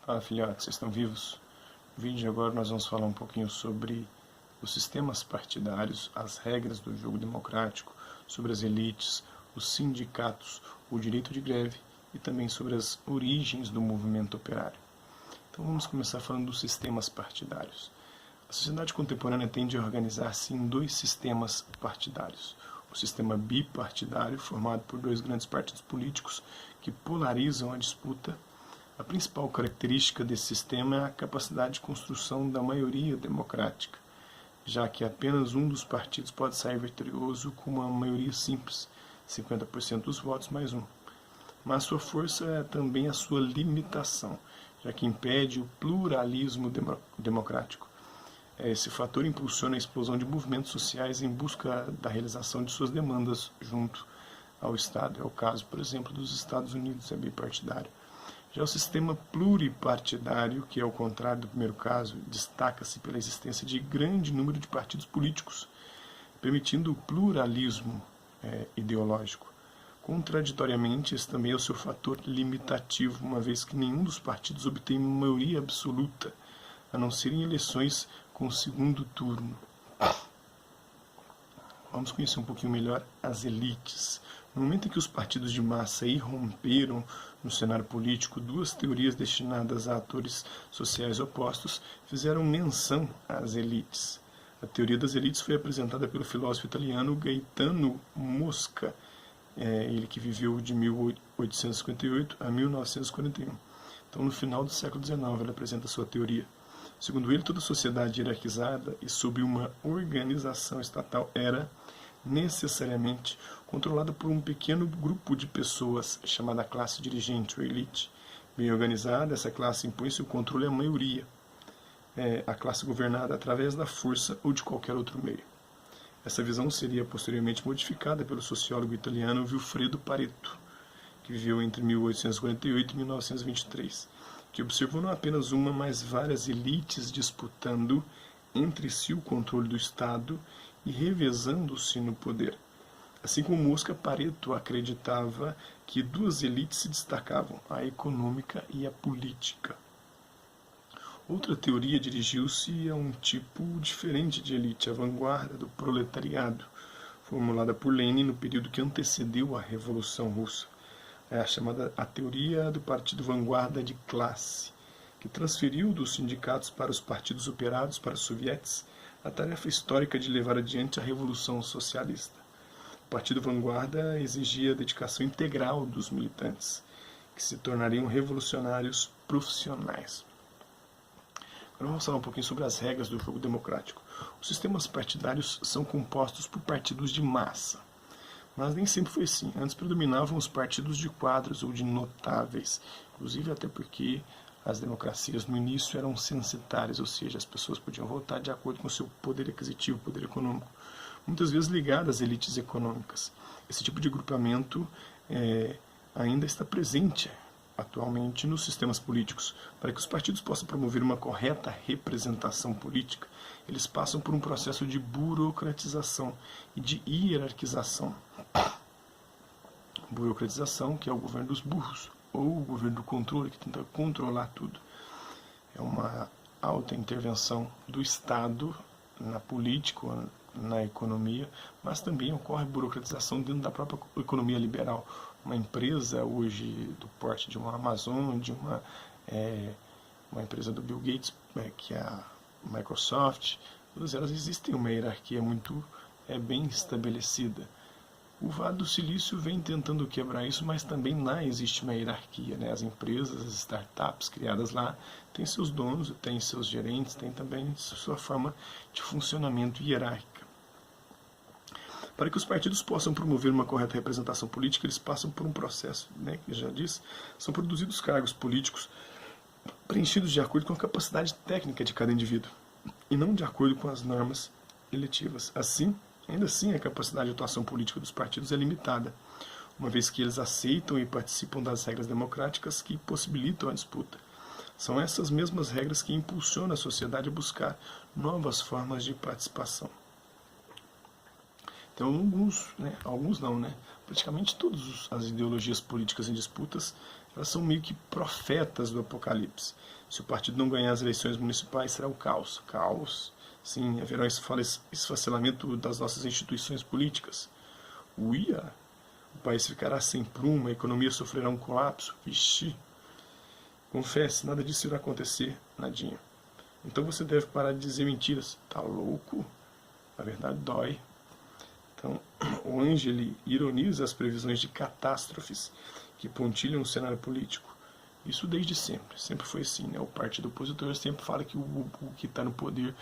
Fala, filhotes, vocês estão vivos? No vídeo de agora nós vamos falar um pouquinho sobre os sistemas partidários, as regras do jogo democrático, sobre as elites, os sindicatos, o direito de greve e também sobre as origens do movimento operário. Então vamos começar falando dos sistemas partidários. A sociedade contemporânea tende a organizar-se em dois sistemas partidários. O sistema bipartidário, formado por dois grandes partidos políticos que polarizam a disputa. A principal característica desse sistema é a capacidade de construção da maioria democrática, já que apenas um dos partidos pode sair vitorioso com uma maioria simples, 50% dos votos mais um. Mas sua força é também a sua limitação, já que impede o pluralismo democrático. Esse fator impulsiona a explosão de movimentos sociais em busca da realização de suas demandas junto ao Estado. É o caso, por exemplo, dos Estados Unidos, é bipartidário. Já o sistema pluripartidário, que é o contrário do primeiro caso, destaca-se pela existência de grande número de partidos políticos, permitindo o pluralismo ideológico. Contraditoriamente, esse também é o seu fator limitativo, uma vez que nenhum dos partidos obtém maioria absoluta, a não ser em eleições com segundo turno. Vamos conhecer um pouquinho melhor as elites. No momento em que os partidos de massa irromperam no cenário político, duas teorias destinadas a atores sociais opostos fizeram menção às elites. A teoria das elites foi apresentada pelo filósofo italiano Gaetano Mosca, ele que viveu de 1858 a 1941. Então, no final do século XIX, ele apresenta sua teoria. Segundo ele, toda sociedade hierarquizada e sob uma organização estatal era necessariamente controlada por um pequeno grupo de pessoas chamada classe dirigente ou elite. Bem organizada, essa classe impõe seu controle à maioria, a classe governada através da força ou de qualquer outro meio. Essa visão seria posteriormente modificada pelo sociólogo italiano Vilfredo Pareto, que viveu entre 1848 e 1923, que observou não apenas uma, mas várias elites disputando entre si o controle do Estado e revezando-se no poder. Assim como Mosca, Pareto acreditava que duas elites se destacavam, a econômica e a política. Outra teoria dirigiu-se a um tipo diferente de elite, a vanguarda do proletariado, formulada por Lenin no período que antecedeu a Revolução Russa. É a chamada a teoria do partido vanguarda de classe, que transferiu dos sindicatos para os partidos operários, para os sovietes, a tarefa histórica de levar adiante a Revolução Socialista. O partido vanguarda exigia a dedicação integral dos militantes, que se tornariam revolucionários profissionais. Agora vamos falar um pouquinho sobre as regras do jogo democrático. Os sistemas partidários são compostos por partidos de massa. Mas nem sempre foi assim. Antes predominavam os partidos de quadros ou de notáveis, inclusive até porque as democracias no início eram censitárias, ou seja, as pessoas podiam votar de acordo com o seu poder aquisitivo, poder econômico, muitas vezes ligado às elites econômicas. Esse tipo de agrupamento ainda está presente atualmente nos sistemas políticos. Para que os partidos possam promover uma correta representação política, eles passam por um processo de burocratização e de hierarquização. Burocratização, que é o governo dos burros, ou o governo do controle, que tenta controlar tudo. É uma alta intervenção do Estado na política, na economia, mas também ocorre burocratização dentro da própria economia liberal. Uma empresa hoje do porte de uma Amazon, de uma empresa do Bill Gates, que é a Microsoft, todas elas existem uma hierarquia muito bem estabelecida. O Vale do Silício vem tentando quebrar isso, mas também lá existe uma hierarquia, né? As empresas, as startups criadas lá têm seus donos, têm seus gerentes, têm também sua forma de funcionamento hierárquica. Para que os partidos possam promover uma correta representação política, eles passam por um processo, né, que já disse, são produzidos cargos políticos preenchidos de acordo com a capacidade técnica de cada indivíduo, e não de acordo com as normas eletivas. Ainda assim, a capacidade de atuação política dos partidos é limitada, uma vez que eles aceitam e participam das regras democráticas que possibilitam a disputa. São essas mesmas regras que impulsionam a sociedade a buscar novas formas de participação. Então, alguns não, praticamente todas as ideologias políticas em disputas elas são meio que profetas do apocalipse. Se o partido não ganhar as eleições municipais, será o caos. Caos. Sim, haverá esfacelamento das nossas instituições políticas. Uia! O país ficará sem prumo, a economia sofrerá um colapso. Vixi! Confesse, nada disso irá acontecer, nadinha. Então você deve parar de dizer mentiras. Tá louco? A verdade dói. Então, o Angeli ironiza as previsões de catástrofes que pontilham o cenário político. Isso desde sempre. Sempre foi assim, né? O partido opositor sempre fala que o que está no poder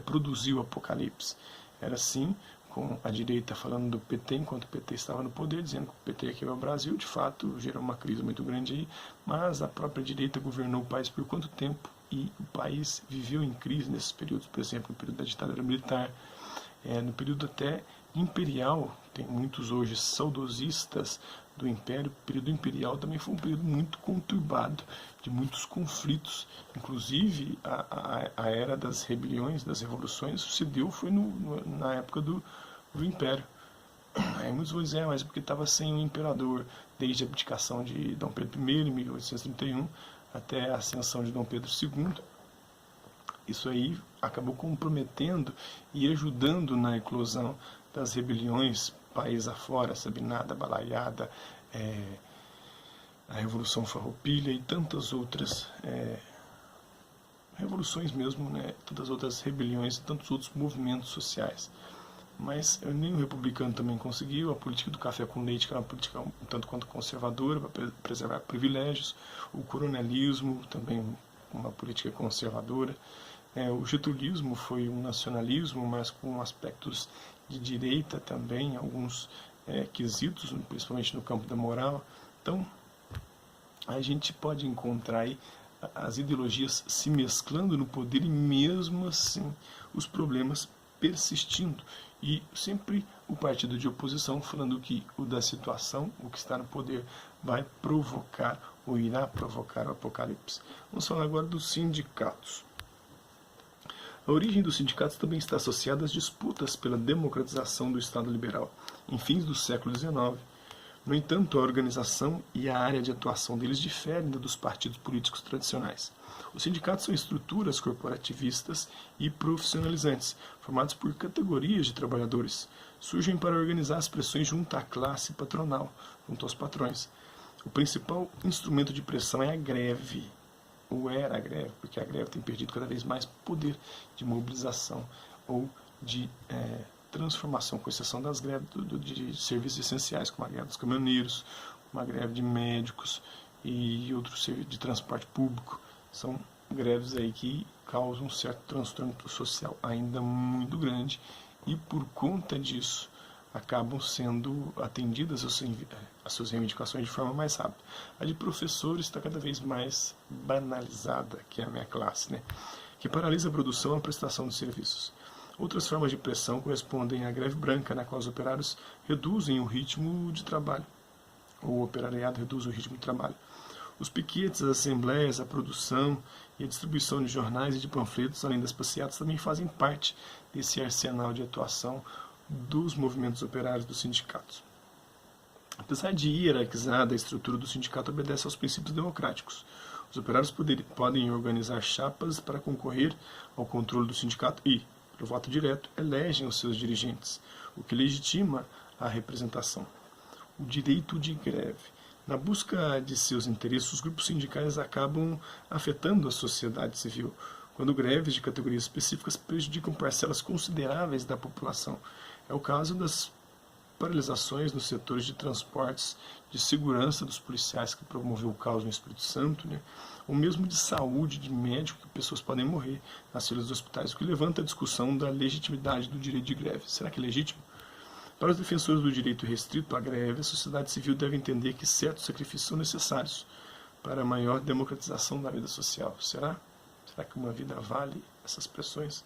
produzir o apocalipse. Era assim, com a direita falando do PT, enquanto o PT estava no poder, dizendo que o PT ia quebrar o Brasil. De fato, gerou uma crise muito grande aí, mas a própria direita governou o país por quanto tempo? E o país viveu em crise nesses períodos, por exemplo, no período da ditadura militar, no período até imperial. Tem muitos hoje saudosistas do Império. O período imperial também foi um período muito conturbado, de muitos conflitos. Inclusive, a era das rebeliões, das revoluções, sucedeu foi na época do Império. Aí muitos vão dizer, mas porque estava sem o imperador, desde a abdicação de Dom Pedro I, em 1831, até a ascensão de Dom Pedro II. Isso aí acabou comprometendo e ajudando na eclosão das rebeliões país afora, Sabinada, Balaiada, a Revolução Farroupilha e tantas outras revoluções mesmo, né? Tantas outras rebeliões e tantos outros movimentos sociais. Mas nem o republicano também conseguiu. A política do café com leite, que era uma política um tanto quanto conservadora, para preservar privilégios. O coronelismo, também uma política conservadora. O getulismo foi um nacionalismo, mas com aspectos de direita também, alguns quesitos, principalmente no campo da moral. Então, a gente pode encontrar aí as ideologias se mesclando no poder e mesmo assim os problemas persistindo. E sempre o partido de oposição falando que o da situação, o que está no poder, vai provocar ou irá provocar o apocalipse. Vamos falar agora dos sindicatos. A origem dos sindicatos também está associada às disputas pela democratização do Estado liberal, em fins do século XIX. No entanto, a organização e a área de atuação deles diferem da dos partidos políticos tradicionais. Os sindicatos são estruturas corporativistas e profissionalizantes, formados por categorias de trabalhadores. Surgem para organizar as pressões junto à classe patronal, junto aos patrões. O principal instrumento de pressão é a greve, ou era a greve, porque a greve tem perdido cada vez mais poder de mobilização ou de transformação, com exceção das greves de serviços essenciais, como a greve dos caminhoneiros, uma greve de médicos e outros serviços de transporte público. São greves aí que causam um certo transtorno social ainda muito grande e, por conta disso, acabam sendo atendidas as suas reivindicações de forma mais rápida. A de professores está cada vez mais banalizada, que é a minha classe, né? Que paralisa a produção e a prestação de serviços. Outras formas de pressão correspondem à greve branca, na qual os operários reduzem o ritmo de trabalho, ou o operariado reduz o ritmo de trabalho. Os piquetes, as assembleias, a produção e a distribuição de jornais e de panfletos, além das passeatas, também fazem parte desse arsenal de atuação dos movimentos operários dos sindicatos. Apesar de hierarquizada, a estrutura do sindicato obedece aos princípios democráticos. Os operários podem organizar chapas para concorrer ao controle do sindicato e, pelo voto direto, elegem os seus dirigentes, o que legitima a representação. O direito de greve. Na busca de seus interesses, os grupos sindicais acabam afetando a sociedade civil, quando greves de categorias específicas prejudicam parcelas consideráveis da população. É o caso das paralisações nos setores de transportes, de segurança dos policiais que promoveu o caos no Espírito Santo, né? Ou mesmo de saúde, de médico, que pessoas podem morrer nas filas dos hospitais, o que levanta a discussão da legitimidade do direito de greve. Será que é legítimo? Para os defensores do direito restrito à greve, a sociedade civil deve entender que certos sacrifícios são necessários para a maior democratização da vida social. Será? Será que uma vida vale essas pressões?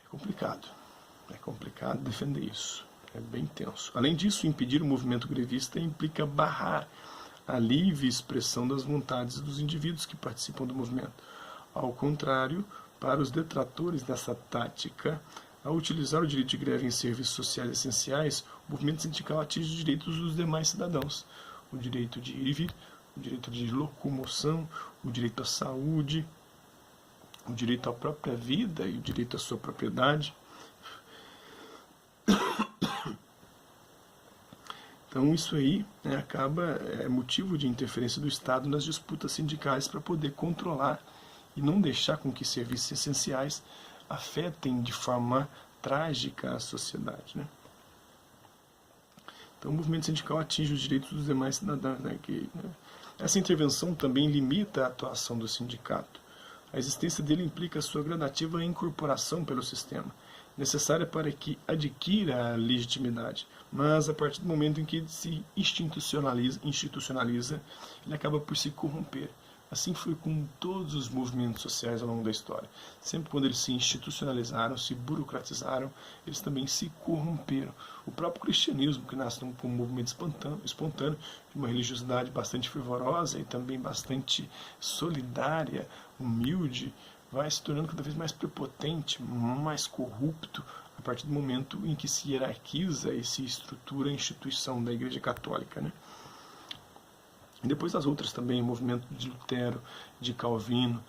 É complicado. É complicado defender isso. É bem tenso. Além disso, impedir o movimento grevista implica barrar a livre expressão das vontades dos indivíduos que participam do movimento. Ao contrário, para os detratores dessa tática, ao utilizar o direito de greve em serviços sociais essenciais, o movimento sindical atinge os direitos dos demais cidadãos. o direito de ir e vir, o direito de locomoção, o direito à saúde, o direito à própria vida e o direito à sua propriedade. Então isso aí, né, é motivo de interferência do Estado nas disputas sindicais para poder controlar e não deixar com que serviços essenciais afetem de forma trágica a sociedade, né? Então o movimento sindical atinge os direitos dos demais cidadãos, né? Essa intervenção também limita a atuação do sindicato. A existência dele implica a sua gradativa incorporação pelo sistema, necessária para que adquira a legitimidade, mas a partir do momento em que ele se institucionaliza, ele acaba por se corromper. Assim foi com todos os movimentos sociais ao longo da história. Sempre quando eles se institucionalizaram, se burocratizaram, eles também se corromperam. O próprio cristianismo, que nasce como um movimento espontâneo, de uma religiosidade bastante fervorosa e também bastante solidária, humilde, vai se tornando cada vez mais prepotente, mais corrupto, a partir do momento em que se hierarquiza e se estrutura a instituição da Igreja Católica, né? E depois as outras também, o movimento de Lutero, de Calvino,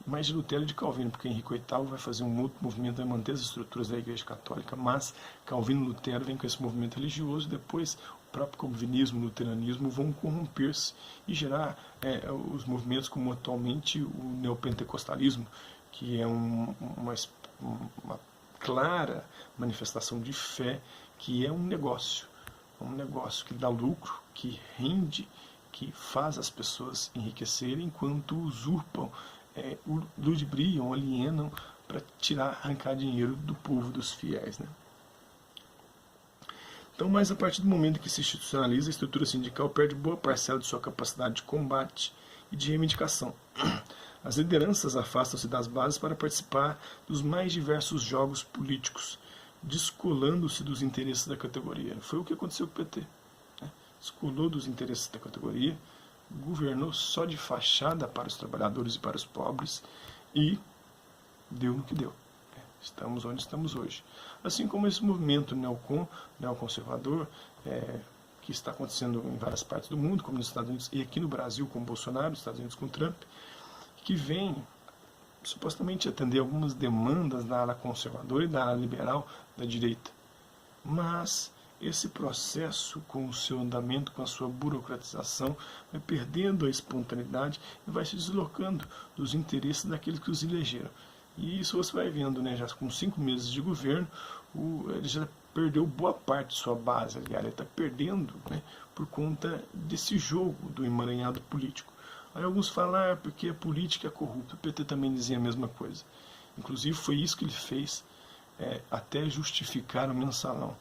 mais de Lutero e de Calvino, porque Henrique VIII vai fazer um outro movimento, vai manter as estruturas da Igreja Católica, mas Calvino e Lutero vêm com esse movimento religioso, depois o próprio calvinismo, o luteranismo vão corromper-se e gerar os movimentos como atualmente o neopentecostalismo, que é uma clara manifestação de fé, que é um negócio que dá lucro, que rende, que faz as pessoas enriquecerem enquanto usurpam, ludibriam, alienam para arrancar dinheiro do povo, dos fiéis, né? Então, mas a partir do momento que se institucionaliza, a estrutura sindical perde boa parcela de sua capacidade de combate e de reivindicação. As lideranças afastam-se das bases para participar dos mais diversos jogos políticos, descolando-se dos interesses da categoria. Foi o que aconteceu com o PT. Descolou dos interesses da categoria, governou só de fachada para os trabalhadores e para os pobres e deu no que deu. Estamos onde estamos hoje. Assim como esse movimento neoconservador, que está acontecendo em várias partes do mundo, como nos Estados Unidos e aqui no Brasil com Bolsonaro, nos Estados Unidos com Trump, que vem supostamente atender algumas demandas da ala conservadora e da ala liberal da direita. Mas esse processo, com o seu andamento, com a sua burocratização, vai perdendo a espontaneidade e vai se deslocando dos interesses daqueles que os elegeram. E isso você vai vendo, né, já com 5 meses de governo, ele já perdeu boa parte de sua base, aliás, ele está perdendo, né, por conta desse jogo do emaranhado político. Aí alguns falam, porque a política é corrupta, o PT também dizia a mesma coisa. Inclusive foi isso que ele fez, até justificar o mensalão.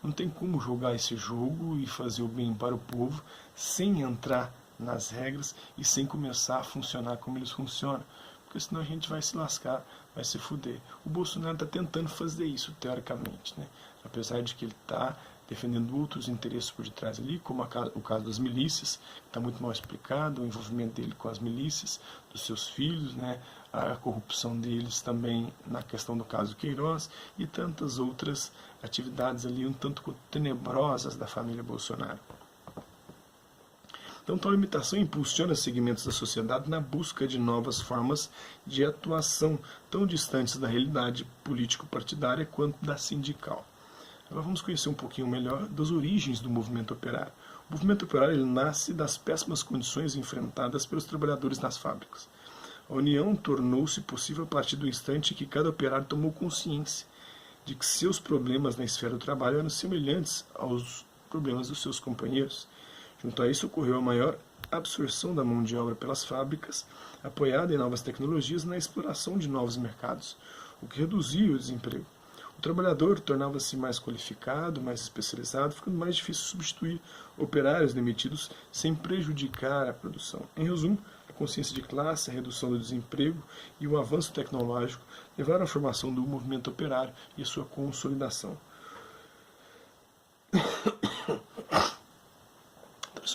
Não tem como jogar esse jogo e fazer o bem para o povo sem entrar nas regras e sem começar a funcionar como eles funcionam, porque senão a gente vai se lascar, vai se fuder. O Bolsonaro está tentando fazer isso, teoricamente, né? Apesar de que ele está defendendo outros interesses por detrás ali, como o caso das milícias, que está muito mal explicado, o envolvimento dele com as milícias, dos seus filhos, né? A corrupção deles também na questão do caso Queiroz e tantas outras atividades ali um tanto tenebrosas da família Bolsonaro. Então, tal limitação impulsiona segmentos da sociedade na busca de novas formas de atuação, tão distantes da realidade político-partidária quanto da sindical. Agora vamos conhecer um pouquinho melhor das origens do movimento operário. O movimento operário ele nasce das péssimas condições enfrentadas pelos trabalhadores nas fábricas. A união tornou-se possível a partir do instante em que cada operário tomou consciência de que seus problemas na esfera do trabalho eram semelhantes aos problemas dos seus companheiros. Junto a isso, ocorreu a maior absorção da mão de obra pelas fábricas, apoiada em novas tecnologias na exploração de novos mercados, o que reduzia o desemprego. O trabalhador tornava-se mais qualificado, mais especializado, ficando mais difícil substituir operários demitidos sem prejudicar a produção. Em resumo, a consciência de classe, a redução do desemprego e o avanço tecnológico levaram à formação do movimento operário e a sua consolidação.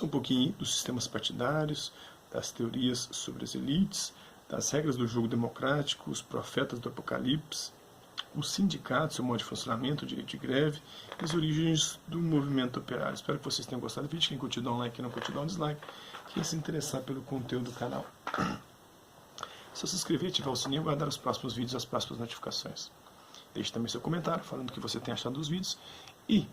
Um pouquinho dos sistemas partidários, das teorias sobre as elites, das regras do jogo democrático, os profetas do Apocalipse, o sindicato, seu modo de funcionamento, o direito de greve e as origens do movimento operário. Espero que vocês tenham gostado do vídeo. Quem curtiu, dá um like, quem não curtiu, dá um dislike. Quem se interessar pelo conteúdo do canal, só se inscrever, ativar o sininho e guardar os próximos vídeos, as próximas notificações. Deixe também seu comentário falando o que você tem achado dos vídeos e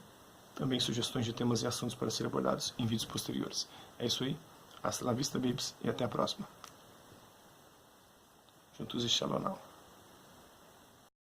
também sugestões de temas e assuntos para serem abordados em vídeos posteriores. É isso aí. Hasta la vista, babies, e até a próxima. Juntos e Shalom.